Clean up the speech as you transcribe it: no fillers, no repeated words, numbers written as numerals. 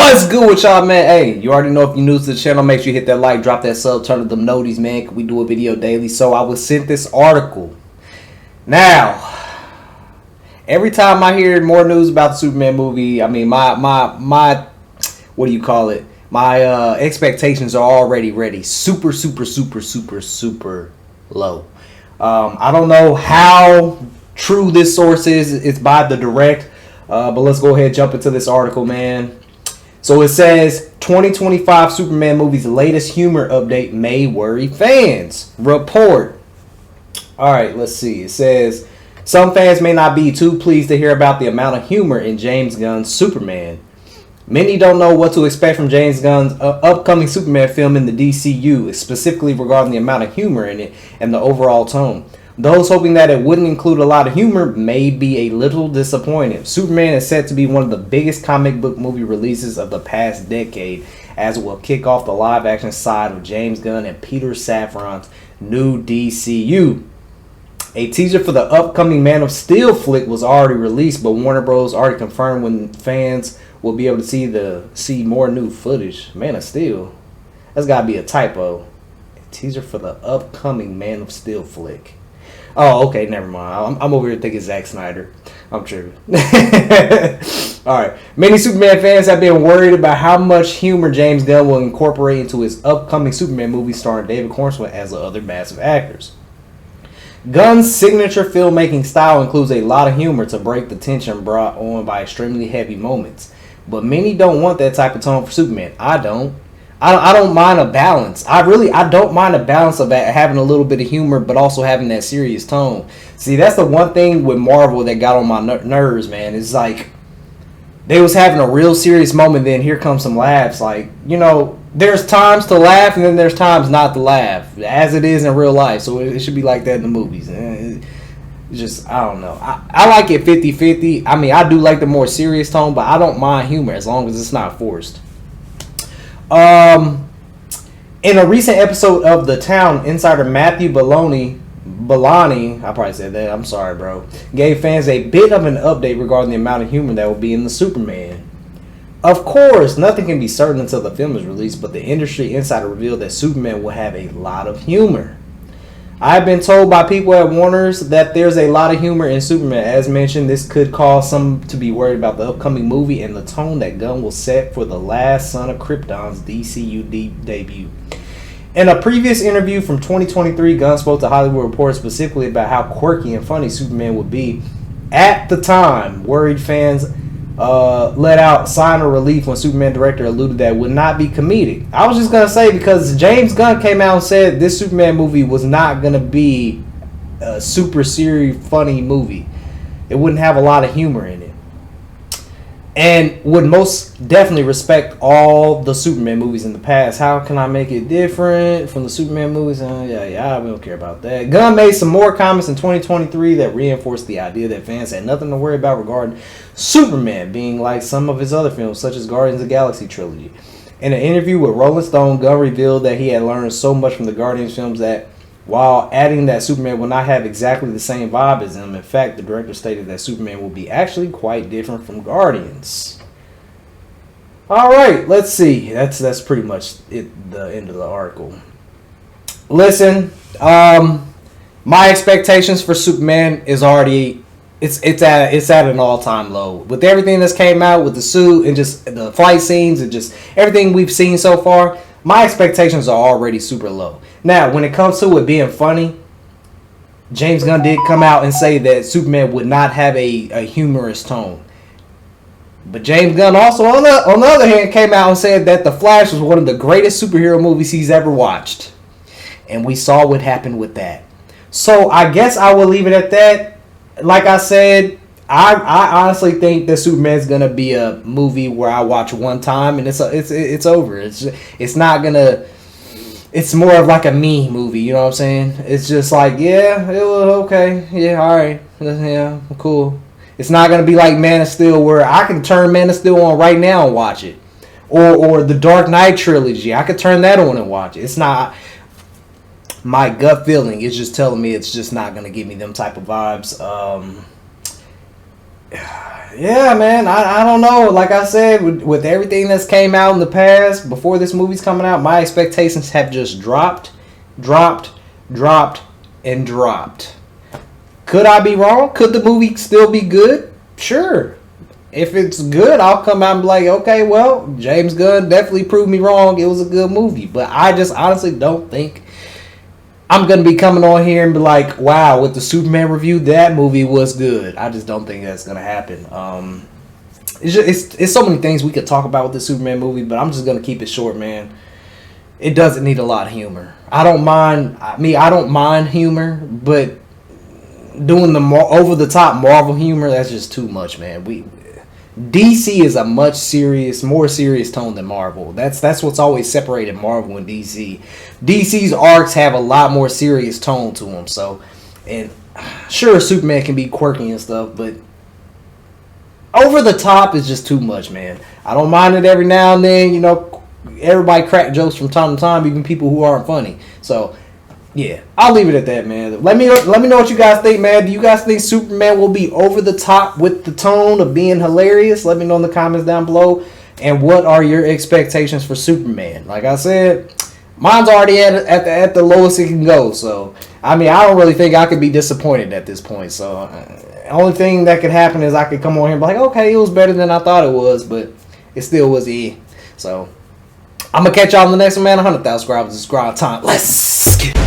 What's good with y'all, man? Hey, you already know if you're new to the channel, make sure you hit that like, drop that sub, turn on them noties, man. We do a video daily. So I was sent this article. Now, every time I hear more news about the Superman movie, I mean, my what do you call it? My expectations are already ready. Super low. I don't know how true this source is. It's by The Direct. But let's go ahead and jump into this article, man. So it says 2025 Superman movie's latest humor update may worry fans. Report. All right, let's see. It says some fans may not be too pleased to hear about the amount of humor in James Gunn's Superman. Many don't know what to expect from James Gunn's upcoming Superman film in the DCU, specifically regarding the amount of humor in it and the overall tone. Those hoping that it wouldn't include a lot of humor may be a little disappointed. Superman is set to be one of the biggest comic book movie releases of the past decade, as it will kick off the live-action side of James Gunn and Peter Safran's new DCU. A teaser for the upcoming Man of Steel flick was already released, but Warner Bros. Already confirmed when fans will be able to see more new footage. Man of Steel? That's gotta be a typo. A teaser for the upcoming Man of Steel flick. Oh, okay, never mind. I'm over here thinking Zack Snyder. I'm tripping. Alright. Many Superman fans have been worried about how much humor James Gunn will incorporate into his upcoming Superman movie starring David Cornswell as the other massive actors. Gunn's signature filmmaking style includes a lot of humor to break the tension brought on by extremely heavy moments. But many don't want that type of tone for Superman. I don't mind a balance. I don't mind a balance of having a little bit of humor, but also having that serious tone. See, that's the one thing with Marvel that got on my nerves, man. It's like they was having a real serious moment, then here comes some laughs. Like, you know, there's times to laugh, and then there's times not to laugh, as it is in real life. So it should be like that in the movies. It's just, I don't know. I like it 50-50. I mean, I do like the more serious tone, but I don't mind humor as long as it's not forced. In a recent episode of The Town, insider Matthew Belloni, I probably said that, I'm sorry, bro, gave fans a bit of an update regarding the amount of humor that will be in the Superman. Of course, nothing can be certain until the film is released, but the industry insider revealed that Superman will have a lot of humor. I've been told by people at Warner's that there's a lot of humor in Superman. As mentioned, this could cause some to be worried about the upcoming movie and the tone that Gunn will set for the last Son of Krypton's DCU debut. In a previous interview from 2023, Gunn spoke to Hollywood Reporter specifically about how quirky and funny Superman would be. At the time, worried fans let out sign of relief when Superman director alluded that it would not be comedic. I was just going to say, because James Gunn came out and said this Superman movie was not going to be a super serious, funny movie. It wouldn't have a lot of humor in it. And would most definitely respect all the Superman movies in the past. How can I make it different from the Superman movies? I don't care about that. Gunn made some more comments in 2023 that reinforced the idea that fans had nothing to worry about regarding Superman being like some of his other films, such as Guardians of the Galaxy trilogy. In an interview with Rolling Stone, Gunn revealed that he had learned so much from the Guardians films that, while adding that Superman will not have exactly the same vibe as them, in fact, the director stated that Superman will be actually quite different from Guardians. Alright, let's see. That's pretty much it, the end of the article. Listen, my expectations for Superman is already it's at an all-time low. With everything that's came out with the suit and just the fight scenes and just everything we've seen so far, my expectations are already super low. Now, when it comes to it being funny, James Gunn did come out and say that Superman would not have a humorous tone. But James Gunn also, on the other hand, came out and said that The Flash was one of the greatest superhero movies he's ever watched. And we saw what happened with that. So I guess I will leave it at that. Like I said, I honestly think that Superman's gonna be a movie where I watch one time and it's over. It's not gonna. It's more of like a me movie. You know what I'm saying? It's just like, yeah, it was okay. Yeah, all right. Yeah, cool. It's not gonna be like Man of Steel, where I can turn Man of Steel on right now and watch it, or the Dark Knight trilogy. I could turn that on and watch it. It's not. My gut feeling is just telling me it's just not gonna give me them type of vibes. Yeah, man, I don't know. Like I said, with everything that's came out in the past, before this movie's coming out, my expectations have just dropped, dropped, dropped, and dropped. Could I be wrong? Could the movie still be good? Sure. If it's good, I'll come out and be like, okay, well, James Gunn definitely proved me wrong. It was a good movie. But I just honestly don't think I'm going to be coming on here and be like, wow, with the Superman review, that movie was good. I just don't think that's going to happen. It's so many things we could talk about with the Superman movie, but I'm just going to keep it short, man. It doesn't need a lot of humor. I don't mind humor, but doing the over the top Marvel humor, that's just too much, man. DC is a more serious tone than Marvel. That's what's always separated Marvel and DC. DC's arcs have a lot more serious tone to them. So, and sure, Superman can be quirky and stuff, but over the top is just too much, man. I don't mind it every now and then. You know, everybody crack jokes from time to time, even people who aren't funny. So, yeah, I'll leave it at that, man. Let me know what you guys think, man. Do you guys think Superman will be over the top with the tone of being hilarious? Let me know in the comments down below. And what are your expectations for Superman? Like I said, mine's already at the lowest it can go. So, I mean, I don't really think I could be disappointed at this point. So, the only thing that could happen is I could come on here and be like, okay, it was better than I thought it was, but it still was So, I'm going to catch y'all in the next one, man. 100,000 subscribers. Subscribe time. Let's get it.